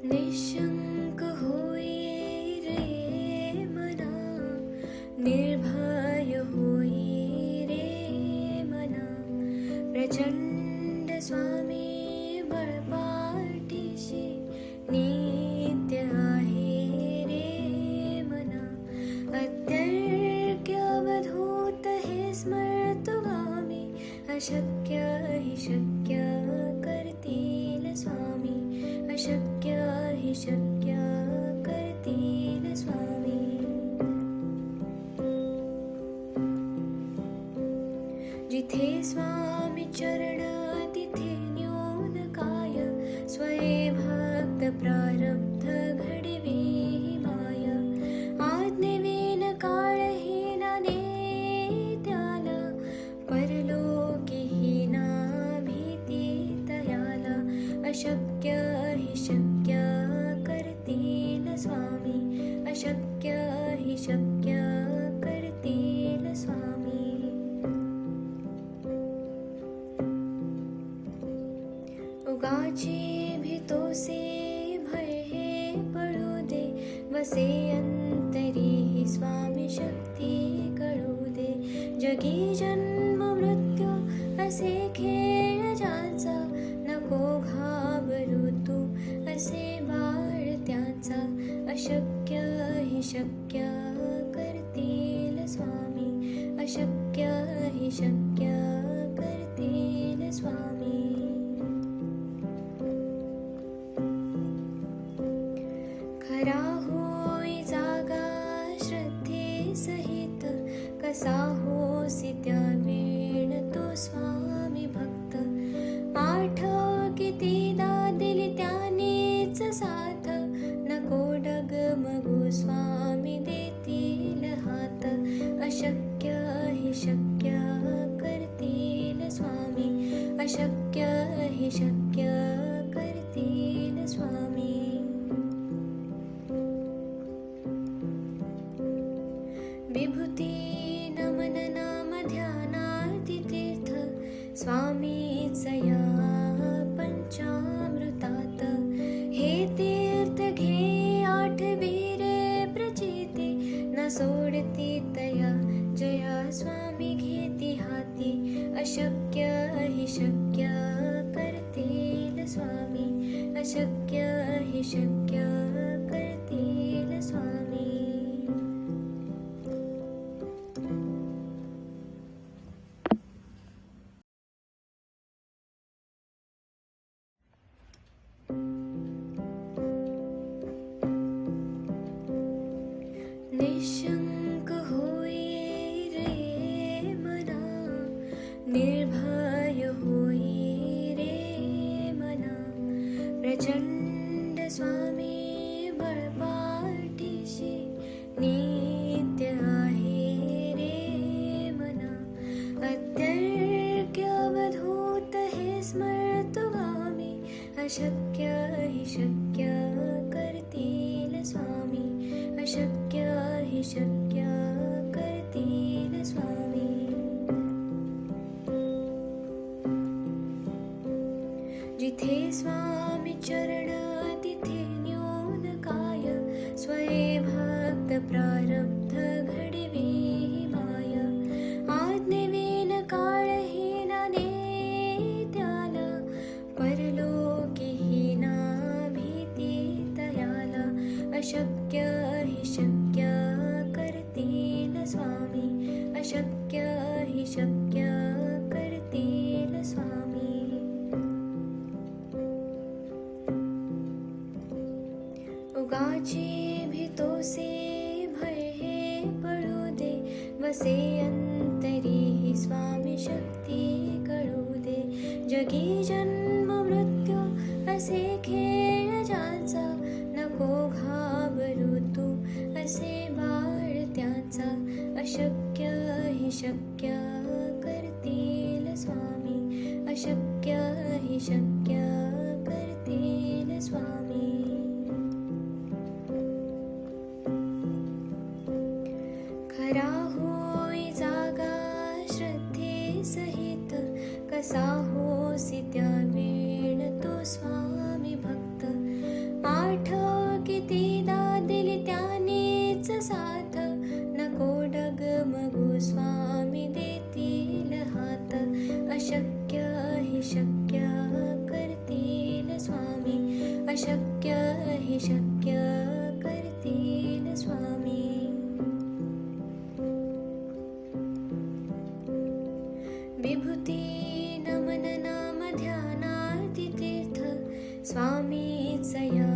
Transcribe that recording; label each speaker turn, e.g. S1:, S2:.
S1: निशंक होई रे मना, निर्भय होई रे मना, प्रचंड स्वामी बळपाठीशी नित्य आहे रे मना. अत्यर्क्य अवधूत हे स्मर्तुगामी, अशक्य हि शक्य करतील स्वामी, अशक्य हि शक्य करतील स्वामी. जिथे स्वामी चरण तिथे न्यून काय, स्वये भक्त प्रारब्ध घडवी माय. आज्ञेविन काळहीना नेत्याला, परलोकीहीना भीती तयाला. अशक्य हि शक्य करतील स्वामी, अशक्य हि शक्य करतील स्वामी. उगाची भीतोसे भय हे पळू दे, वसे अंतरी ही स्वामी शक्ती कळू दे. जगी जन्म मृत्यू असे खेळ ज्याचा, नको घाबरू तू असे बाळ त्याचा. अशक्य हि शक्य करतील स्वामी, अशक्य हि शक्य करतील स्वामी. खरा होई जागा श्रद्धे सहित, कसा होसी त्या वेळ तो स्वामी भक्त. आठव कितीदा दिली त्यानेच साथ, नको डगमगू स्वामी देतील हात. अशक्य हि शक्य करतील स्वामी, अशक्य हि शक्य करतील स्वामी. विभूती नमन नाम ध्यानार्ती तीर्थ, स्वामीच या पंचामृतात. हे तीर्थ घे आठवी रे प्रचिती, न सोडती तया जया स्वामी घेती हाती. अशक्य हि शक्य करतील स्वामी, अशक्य हि शक्य करतील स्वामी. निशंक होई रे मना, निर्भय होई रे मना, प्रचंड स्वामी बळपाठीशी नित्य आहे रे मना. अत्यर्क्य अवधूत हे स्मर्तुगामी, अशक्य हि शक्य करतील स्वामी, अशक्य हि शक्य करतील स्वामी. जिथे स्वामी चरण तिथे न्यून काय, स्वये भक्त प्रारब्ध घडवी माय. आज्ञेविन काळहीना नेत्याला, परलोकीहीना भीती तयाला. अशक्य हि शक्य करतील स्वामी, अशक्य हि शक्य करतील स्वामी. उगाची भीतोसे भय हे पळू दे, वसे अंतरी ही स्वामी शक्ती कळू दे. जगी जन्म मृत्यू असे खेळ ज्याचा, नको घाबरू तू असे बाळ त्याचा. अशक्य हि शक्य करतील स्वामी, अशक्य हि शक्य करतील स्वामी. खरा होई जागा श्रद्धे सहित, कसा होसी त्या वेळ तो स्वामी भक्त. आठव कितीदा दिली त्यानेच साथ, नको डगमगू स्वामी देतील हात. अशक्य हि शक्य करतील स्वामी, अशक्य हि शक्य करतील स्वामी. विभूती नमन नाम ध्यानार्ती तीर्थ, स्वामीच या